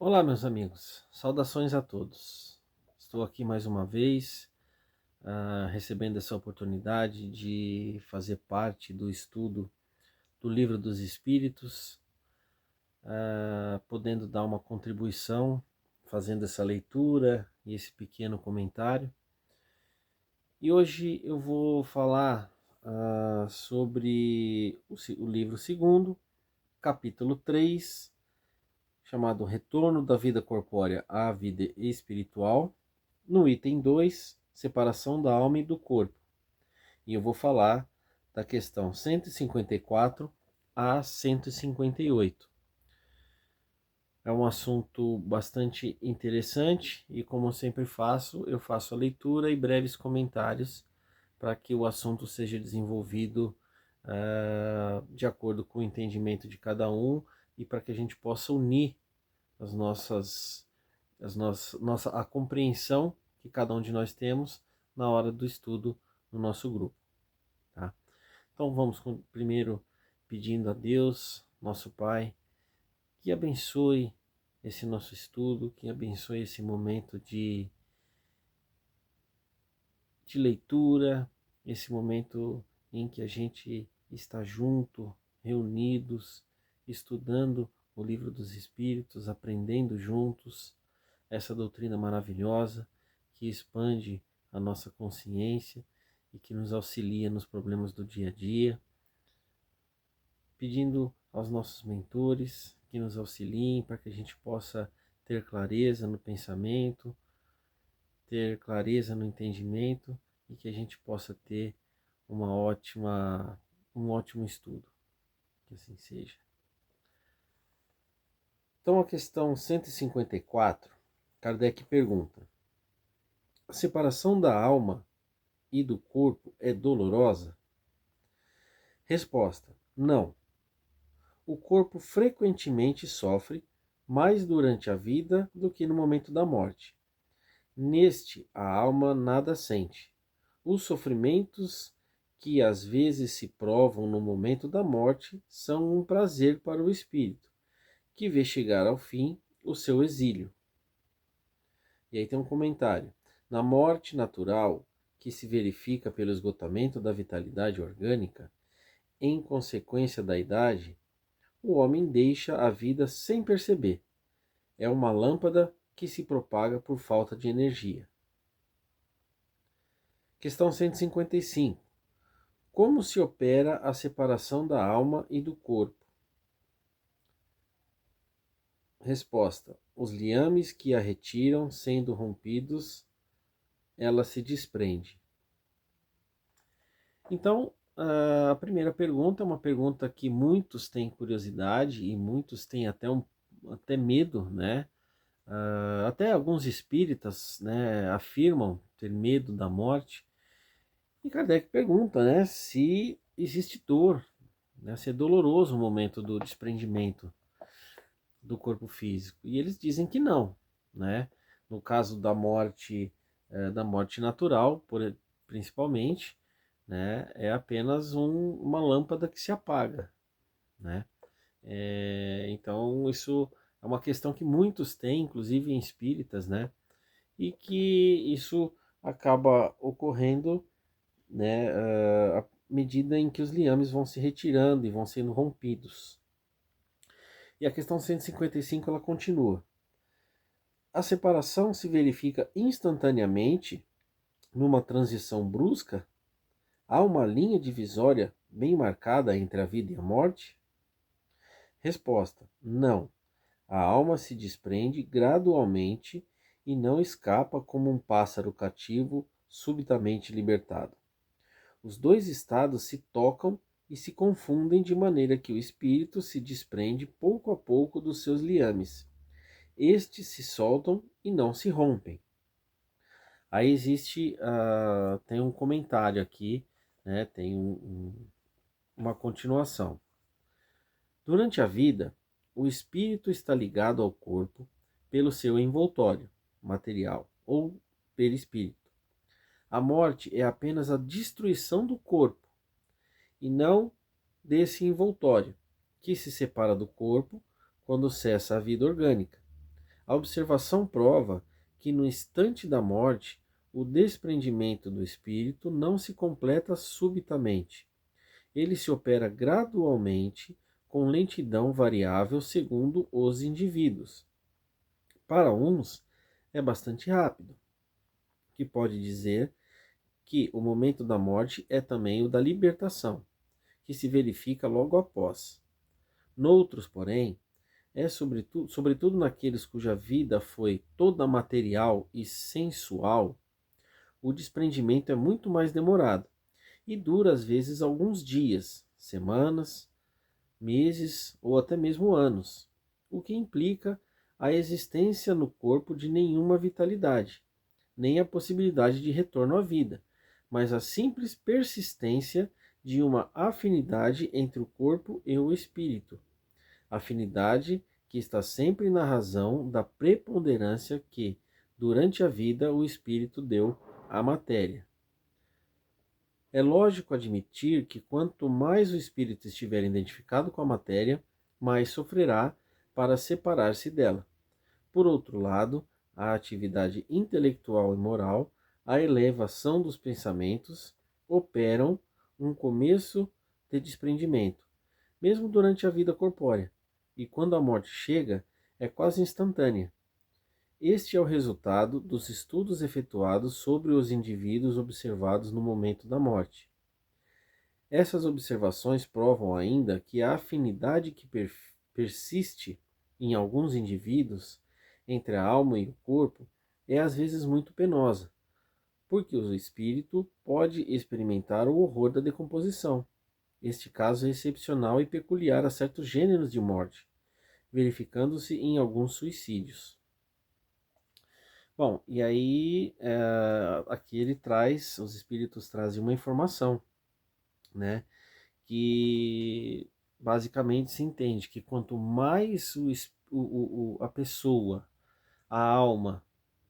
Olá, meus amigos, saudações a todos. Estou aqui mais uma vez, recebendo essa oportunidade de fazer parte do estudo do Livro dos Espíritos, podendo dar uma contribuição, fazendo essa leitura e esse pequeno comentário. E hoje eu vou falar sobre o livro segundo, capítulo 3, chamado Retorno da Vida Corpórea à Vida Espiritual. No item 2, separação da alma e do corpo. E eu vou falar da questão 154 a 158. É um assunto bastante interessante e, como eu sempre faço, eu faço a leitura e breves comentários para que o assunto seja desenvolvido de acordo com o entendimento de cada um e para que a gente possa unir a compreensão que cada um de nós temos na hora do estudo no nosso grupo. Tá? Então vamos primeiro pedindo a Deus, nosso Pai, que abençoe esse nosso estudo, que abençoe esse momento de leitura, esse momento em que a gente está junto, reunidos, estudando o Livro dos Espíritos, aprendendo juntos essa doutrina maravilhosa que expande a nossa consciência e que nos auxilia nos problemas do dia a dia, pedindo aos nossos mentores que nos auxiliem para que a gente possa ter clareza no pensamento, ter clareza no entendimento e que a gente possa ter um ótimo estudo. Que assim seja. Então a questão 154, Kardec pergunta: a separação da alma e do corpo é dolorosa? Resposta: não. O corpo frequentemente sofre mais durante a vida do que no momento da morte. Neste, a alma nada sente. Os sofrimentos que às vezes se provam no momento da morte são um prazer para o espírito, que vê chegar ao fim o seu exílio. E aí tem um comentário. Na morte natural, que se verifica pelo esgotamento da vitalidade orgânica, em consequência da idade, o homem deixa a vida sem perceber. É uma lâmpada que se propaga por falta de energia. Questão 155. Como se opera a separação da alma e do corpo? Resposta: os liames que a retiram, sendo rompidos, ela se desprende. Então, a primeira pergunta é uma pergunta que muitos têm curiosidade e muitos têm até medo, né? Até alguns espíritas, né, afirmam ter medo da morte. E Kardec pergunta, né, se existe dor, né, se é doloroso o momento do desprendimento do corpo físico. E eles dizem que não, né? No caso da morte natural, principalmente, né, é apenas uma lâmpada que se apaga, né? Então isso é uma questão que muitos têm, inclusive em espíritas, né? E que isso acaba ocorrendo, né, à medida em que os liames vão se retirando e vão sendo rompidos. E a questão 155 ela continua. A separação se verifica instantaneamente numa transição brusca? Há uma linha divisória bem marcada entre a vida e a morte? Resposta: não. A alma se desprende gradualmente e não escapa como um pássaro cativo subitamente libertado. Os dois estados se tocam e se confundem de maneira que o espírito se desprende pouco a pouco dos seus liames. Estes se soltam e não se rompem. Aí tem um comentário aqui, né, tem uma continuação. Durante a vida, o espírito está ligado ao corpo pelo seu envoltório material ou perispírito. A morte é apenas a destruição do corpo e não desse envoltório, que se separa do corpo quando cessa a vida orgânica. A observação prova que no instante da morte, o desprendimento do espírito não se completa subitamente. Ele se opera gradualmente, com lentidão variável segundo os indivíduos. Para uns, é bastante rápido, que pode dizer que o momento da morte é também o da libertação, que se verifica logo após. Noutros, porém, é sobretudo naqueles cuja vida foi toda material e sensual, o desprendimento é muito mais demorado e dura às vezes alguns dias, semanas, meses ou até mesmo anos, o que implica a existência no corpo de nenhuma vitalidade, nem a possibilidade de retorno à vida, mas a simples persistência de uma afinidade entre o corpo e o espírito, afinidade que está sempre na razão da preponderância que, durante a vida, o espírito deu à matéria. É lógico admitir que quanto mais o espírito estiver identificado com a matéria, mais sofrerá para separar-se dela. Por outro lado, a atividade intelectual e moral, a elevação dos pensamentos, operam um começo de desprendimento, mesmo durante a vida corpórea, e quando a morte chega, é quase instantânea. Este é o resultado dos estudos efetuados sobre os indivíduos observados no momento da morte. Essas observações provam ainda que a afinidade que persiste em alguns indivíduos entre a alma e o corpo é às vezes muito penosa, porque o espírito pode experimentar o horror da decomposição. Este caso é excepcional e peculiar a certos gêneros de morte, verificando-se em alguns suicídios. Bom, e aí aqui ele traz, os espíritos trazem uma informação, né? Que basicamente se entende que quanto mais a pessoa, a alma,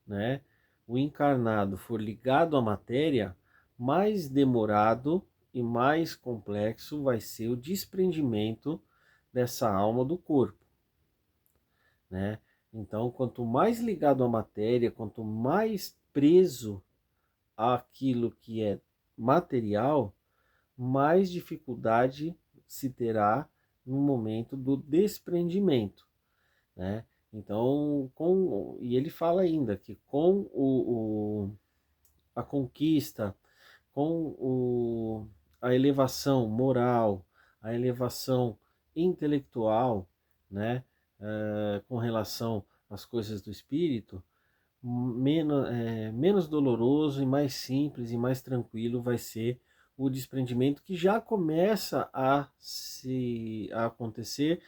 né, o encarnado for ligado à matéria, mais demorado e mais complexo vai ser o desprendimento dessa alma do corpo, né? Então, quanto mais ligado à matéria, quanto mais preso àquilo que é material, mais dificuldade se terá no momento do desprendimento, né? Então, e ele fala ainda que com a conquista, com a elevação moral, a elevação intelectual, né, com relação às coisas do espírito, menos doloroso e mais simples e mais tranquilo vai ser o desprendimento que já começa a acontecer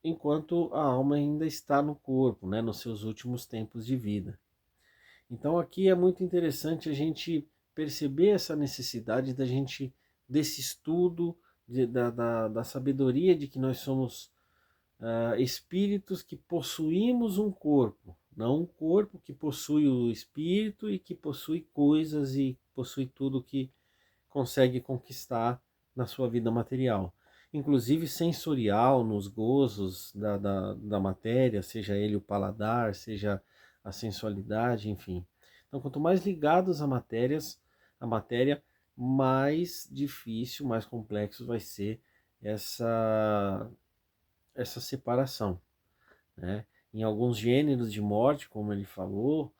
enquanto a alma ainda está no corpo, né, nos seus últimos tempos de vida. Então aqui é muito interessante a gente perceber essa necessidade desse estudo, da sabedoria de que nós somos espíritos que possuímos um corpo, não um corpo que possui o espírito e que possui coisas e possui tudo que consegue conquistar na sua vida material. Inclusive sensorial, nos gozos da matéria, seja ele o paladar, seja a sensualidade, enfim. Então, quanto mais ligados à matéria, mais difícil, mais complexo vai ser essa separação, né? Em alguns gêneros de morte, como ele falou,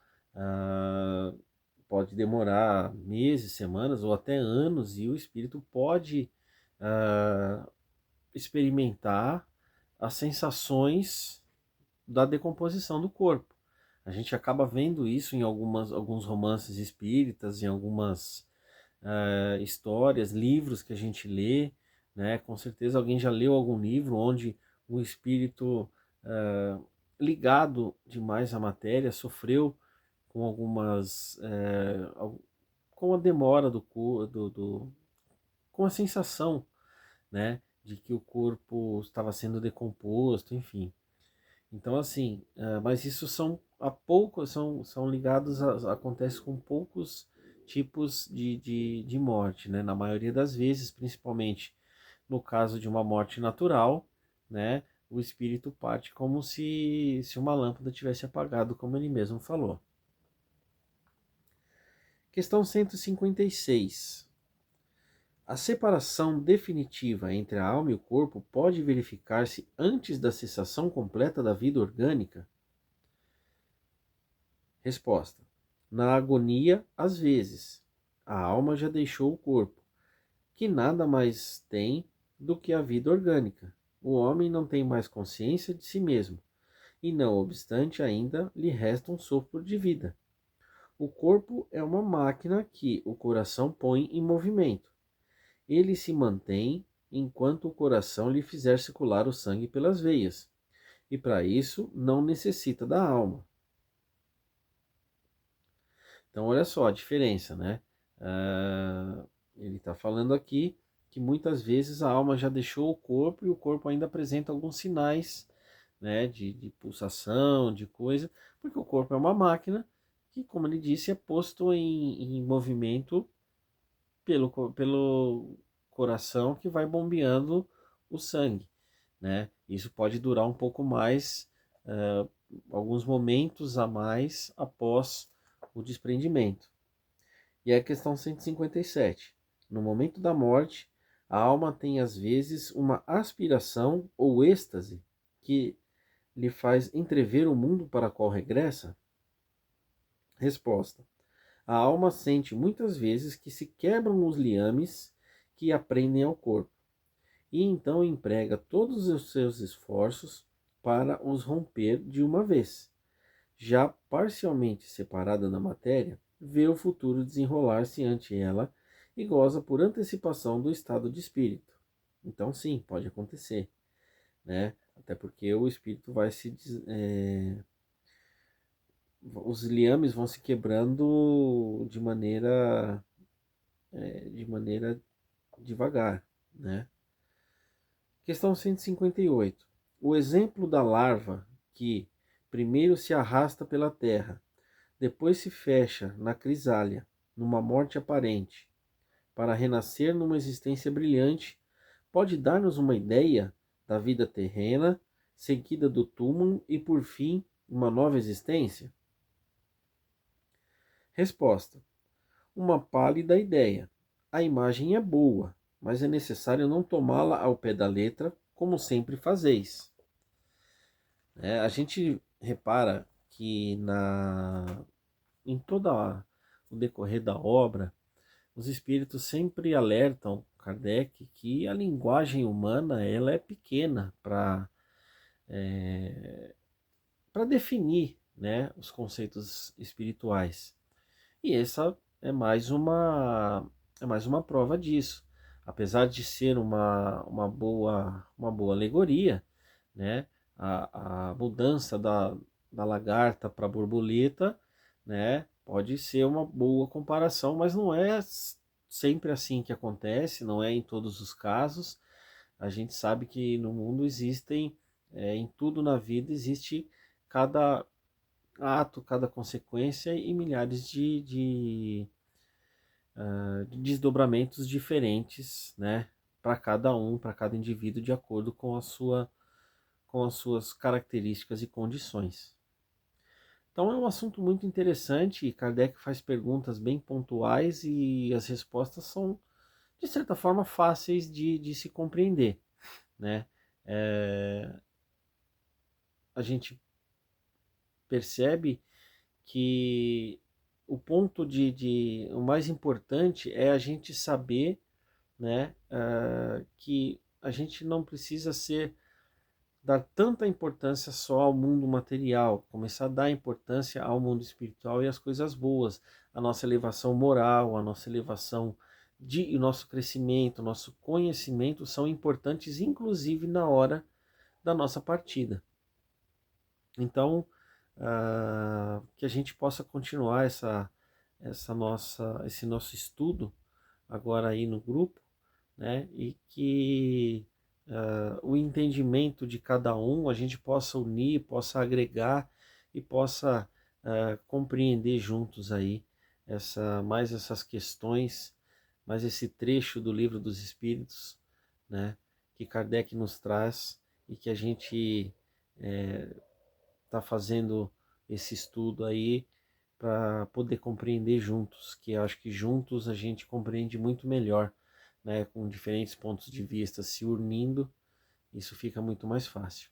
pode demorar meses, semanas ou até anos, e o espírito pode experimentar as sensações da decomposição do corpo. A gente acaba vendo isso em alguns romances espíritas, em algumas histórias, livros que a gente lê, né? Com certeza alguém já leu algum livro onde o espírito ligado demais à matéria sofreu com com a demora com a sensação, né, de que o corpo estava sendo decomposto, enfim. Então assim, mas isso são ligados acontece com poucos tipos de morte, né? Na maioria das vezes, principalmente no caso de uma morte natural, né? o espírito parte como se uma lâmpada tivesse apagado, como ele mesmo falou. Questão 156. A separação definitiva entre a alma e o corpo pode verificar-se antes da cessação completa da vida orgânica? Resposta. Na agonia, às vezes. A alma já deixou o corpo, que nada mais tem do que a vida orgânica. O homem não tem mais consciência de si mesmo, e não obstante ainda lhe resta um sopro de vida. O corpo é uma máquina que o coração põe em movimento. Ele se mantém enquanto o coração lhe fizer circular o sangue pelas veias, e para isso não necessita da alma. Então, olha só a diferença, né? Ele está falando aqui que muitas vezes a alma já deixou o corpo e o corpo ainda apresenta alguns sinais, né, de pulsação, de coisa, porque o corpo é uma máquina que, como ele disse, é posto em movimento pelo coração que vai bombeando o sangue, né? Isso pode durar um pouco mais, alguns momentos a mais após o desprendimento. E a questão 157. No momento da morte, a alma tem às vezes uma aspiração ou êxtase que lhe faz entrever o mundo para o qual regressa? Resposta. A alma sente muitas vezes que se quebram os liames que a prendem ao corpo, e então emprega todos os seus esforços para os romper de uma vez. Já parcialmente separada da matéria, vê o futuro desenrolar-se ante ela e goza por antecipação do estado de espírito. Então sim, pode acontecer, né? Até porque o espírito vai os liames vão se quebrando de maneira devagar, né? Questão 158. O exemplo da larva que primeiro se arrasta pela terra, depois se fecha na crisálida, numa morte aparente, para renascer numa existência brilhante, pode dar-nos uma ideia da vida terrena, seguida do túmulo e, por fim, uma nova existência? Resposta. Uma pálida ideia. A imagem é boa, mas é necessário não tomá-la ao pé da letra, como sempre fazeis. A gente repara que em todo o decorrer da obra, os espíritos sempre alertam Kardec que a linguagem humana ela é pequena para definir, né, os conceitos espirituais. E essa é mais uma prova disso. Apesar de ser uma boa alegoria, né, a mudança da lagarta para a borboleta, né, pode ser uma boa comparação, mas não é sempre assim que acontece, não é em todos os casos. A gente sabe que no mundo existem, em tudo na vida existe cada ato, cada consequência e milhares de desdobramentos diferentes, né, para cada um, para cada indivíduo, de acordo com com as suas características e condições. Então é um assunto muito interessante e Kardec faz perguntas bem pontuais e as respostas são, de certa forma, fáceis de se compreender, né? A gente percebe que o mais importante é a gente saber, né, que a gente não precisa dar tanta importância só ao mundo material, começar a dar importância ao mundo espiritual e às coisas boas, a nossa elevação moral, a nossa elevação o nosso crescimento, o nosso conhecimento são importantes, inclusive na hora da nossa partida. Então, que a gente possa continuar esse nosso estudo agora aí no grupo, né? E que o entendimento de cada um a gente possa unir, possa agregar e possa compreender juntos aí mais essas questões, mais esse trecho do Livro dos Espíritos, né? Que Kardec nos traz e que a gente está fazendo esse estudo aí para poder compreender juntos, que eu acho que juntos a gente compreende muito melhor, né, com diferentes pontos de vista se unindo, isso fica muito mais fácil.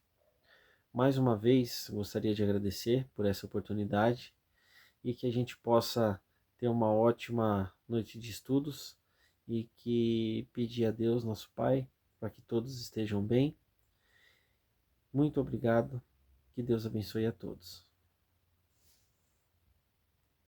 Mais uma vez, gostaria de agradecer por essa oportunidade e que a gente possa ter uma ótima noite de estudos e que pedir a Deus, nosso Pai, para que todos estejam bem. Muito obrigado, que Deus abençoe a todos.